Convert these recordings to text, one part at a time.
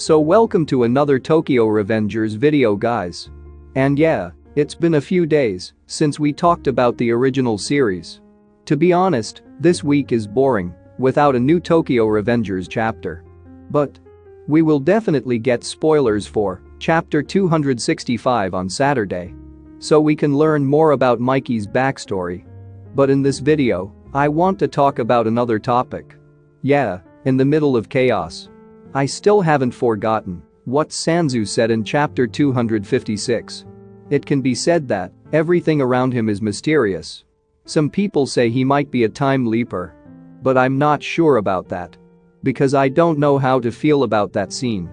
So welcome to another Tokyo Revengers video guys. And yeah, it's been a few days since we talked about the original series. To be honest, this week is boring without a new Tokyo Revengers chapter. But we will definitely get spoilers for chapter 265 on Saturday. So we can learn more about Mikey's backstory. But in this video, I want to talk about another topic. Yeah, in the middle of chaos. I still haven't forgotten what Sanzu said in chapter 256. It can be said that everything around him is mysterious. Some people say he might be a time leaper. But I'm not sure about that. Because I don't know how to feel about that scene.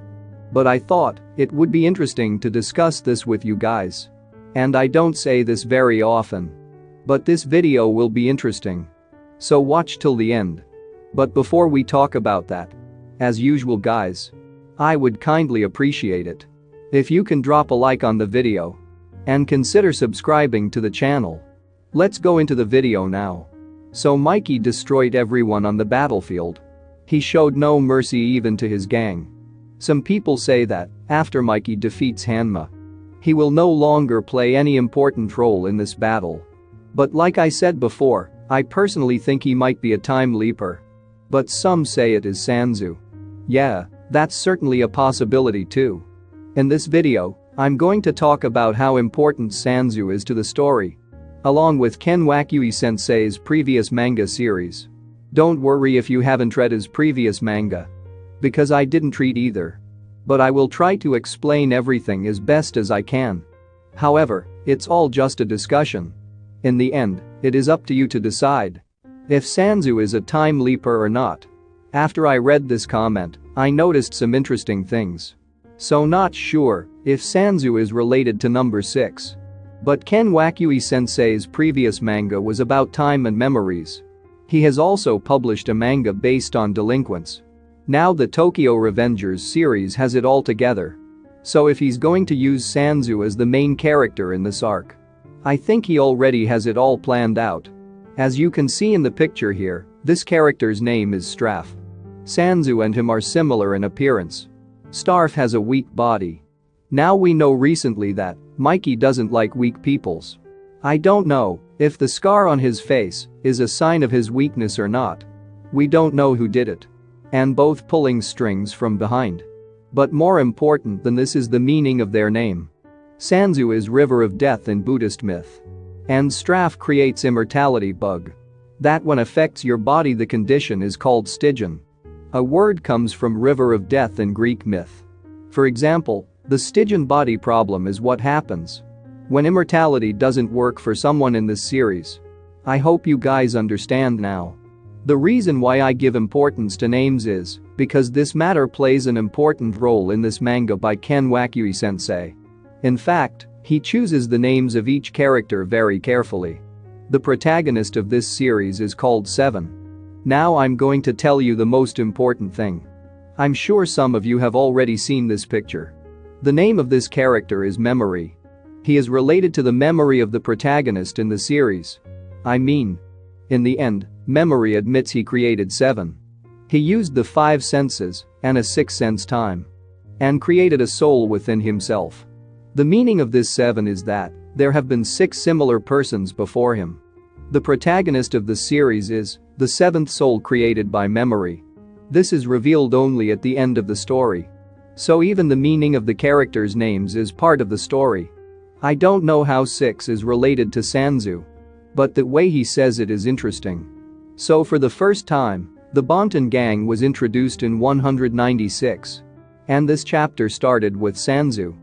But I thought it would be interesting to discuss this with you guys. And I don't say this very often. But this video will be interesting. So watch till the end. But before we talk about that, as usual guys, I would kindly appreciate it if you can drop a like on the video and consider subscribing to the channel. Let's go into the video now. So Mikey destroyed everyone on the battlefield. He showed no mercy even to his gang. Some people say that after Mikey defeats Hanma, he will no longer play any important role in this battle. But like I said before, I personally think he might be a time leaper. But some say it is Sanzu. Yeah, that's certainly a possibility too. In this video, I'm going to talk about how important Sanzu is to the story, along with Ken Wakui Sensei's previous manga series. Don't worry if you haven't read his previous manga. Because I didn't read either. But I will try to explain everything as best as I can. However, it's all just a discussion. In the end, it is up to you to decide if Sanzu is a time leaper or not. After I read this comment, I noticed some interesting things. So not sure if Sanzu is related to number 6. But Ken Wakui Sensei's previous manga was about time and memories. He has also published a manga based on delinquents. Now the Tokyo Revengers series has it all together. So if he's going to use Sanzu as the main character in this arc, I think he already has it all planned out. As you can see in the picture here, this character's name is Straff. Sanzu and him are similar in appearance. Starf has a weak body. Now we know recently that Mikey doesn't like weak peoples. I don't know if the scar on his face is a sign of his weakness or not. We don't know who did it. And both pulling strings from behind. But more important than this is the meaning of their name. Sanzu is river of death in Buddhist myth. And Straff creates immortality bug. That when affects your body the condition is called Stygian. A word comes from river of death in Greek myth. For example, the Stygian body problem is what happens when immortality doesn't work for someone in this series. I hope you guys understand now. The reason why I give importance to names is because this matter plays an important role in this manga by Ken Wakui Sensei. In fact, he chooses the names of each character very carefully. The protagonist of this series is called Seven. Now I'm going to tell you the most important thing. I'm sure some of you have already seen this picture. The name of this character is Memory. He is related to the memory of the protagonist in the series. I mean, in the end, Memory admits he created Seven. He used the 5 senses and a 6th sense time. And created a soul within himself. The meaning of this 7 is that there have been 6 similar persons before him. The protagonist of the series is the 7th soul created by Memory. This is revealed only at the end of the story. So even the meaning of the characters' names is part of the story. I don't know how 6 is related to Sanzu. But the way he says it is interesting. So for the first time, the Bonton gang was introduced in 196. And this chapter started with Sanzu.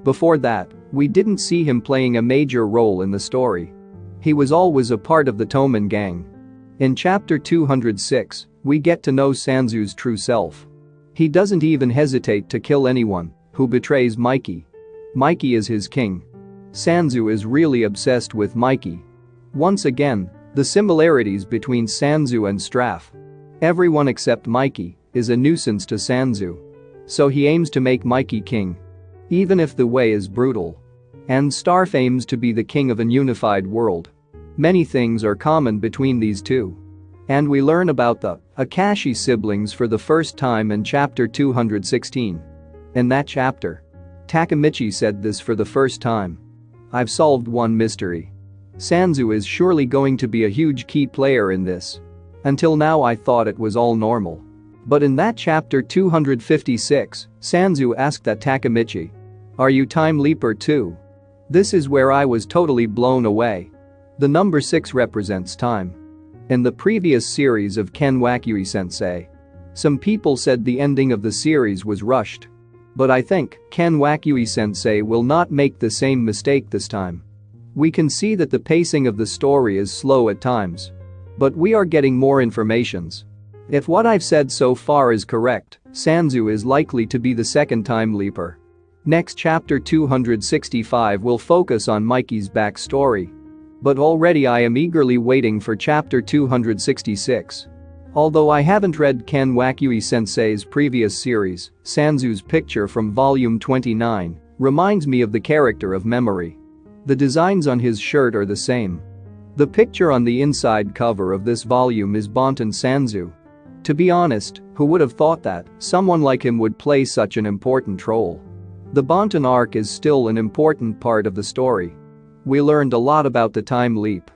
Before that, we didn't see him playing a major role in the story. He was always a part of the Toman gang. In chapter 206, we get to know Sanzu's true self. He doesn't even hesitate to kill anyone who betrays Mikey. Mikey is his king. Sanzu is really obsessed with Mikey. Once again, the similarities between Sanzu and Straff. Everyone except Mikey is a nuisance to Sanzu. So he aims to make Mikey king. Even if the way is brutal. And Starf aims to be the king of an unified world. Many things are common between these two. And we learn about the Akashi siblings for the first time in chapter 216. In that chapter, Takemichi said this for the first time. I've solved one mystery. Sanzu is surely going to be a huge key player in this. Until now I thought it was all normal. But in that chapter 256, Sanzu asked that Takemichi, "Are you Time Leaper too?" This is where I was totally blown away. The number 6 represents time. In the previous series of Ken Wakui Sensei, some people said the ending of the series was rushed. But I think Ken Wakui Sensei will not make the same mistake this time. We can see that the pacing of the story is slow at times. But we are getting more informations. If what I've said so far is correct, Sanzu is likely to be the second Time Leaper. Next chapter 265 will focus on Mikey's backstory. But already I am eagerly waiting for chapter 266. Although I haven't read Ken Wakui Sensei's previous series, Sanzu's picture from volume 29 reminds me of the character of Memory. The designs on his shirt are the same. The picture on the inside cover of this volume is Bonton Sanzu. To be honest, who would have thought that someone like him would play such an important role? The Bonton arc is still an important part of the story. We learned a lot about the time leap.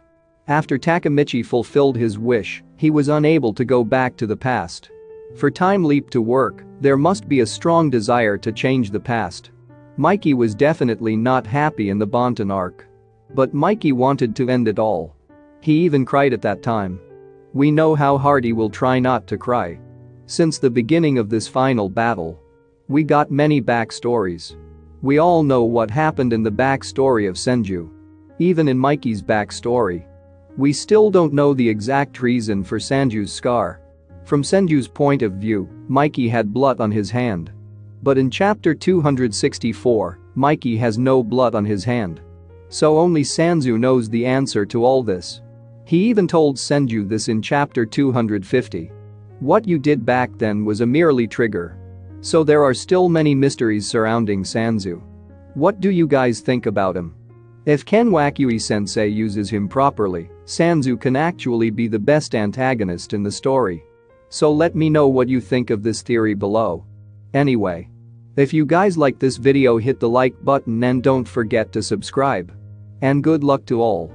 After Takemichi fulfilled his wish, he was unable to go back to the past. For Time Leap to work, there must be a strong desire to change the past. Mikey was definitely not happy in the Bonton arc. But Mikey wanted to end it all. He even cried at that time. We know how hard he will try not to cry. Since the beginning of this final battle, we got many backstories. We all know what happened in the backstory of Senju. Even in Mikey's backstory, we still don't know the exact reason for Sanju's scar. From Senju's point of view, Mikey had blood on his hand. But in chapter 264, Mikey has no blood on his hand. So only Sanzu knows the answer to all this. He even told Senju this in chapter 250. What you did back then was a merely trigger. So there are still many mysteries surrounding Sanzu. What do you guys think about him? If Ken Wakui Sensei uses him properly, Sanzu can actually be the best antagonist in the story. So let me know what you think of this theory below. Anyway, if you guys like this video, hit the like button and don't forget to subscribe. And good luck to all.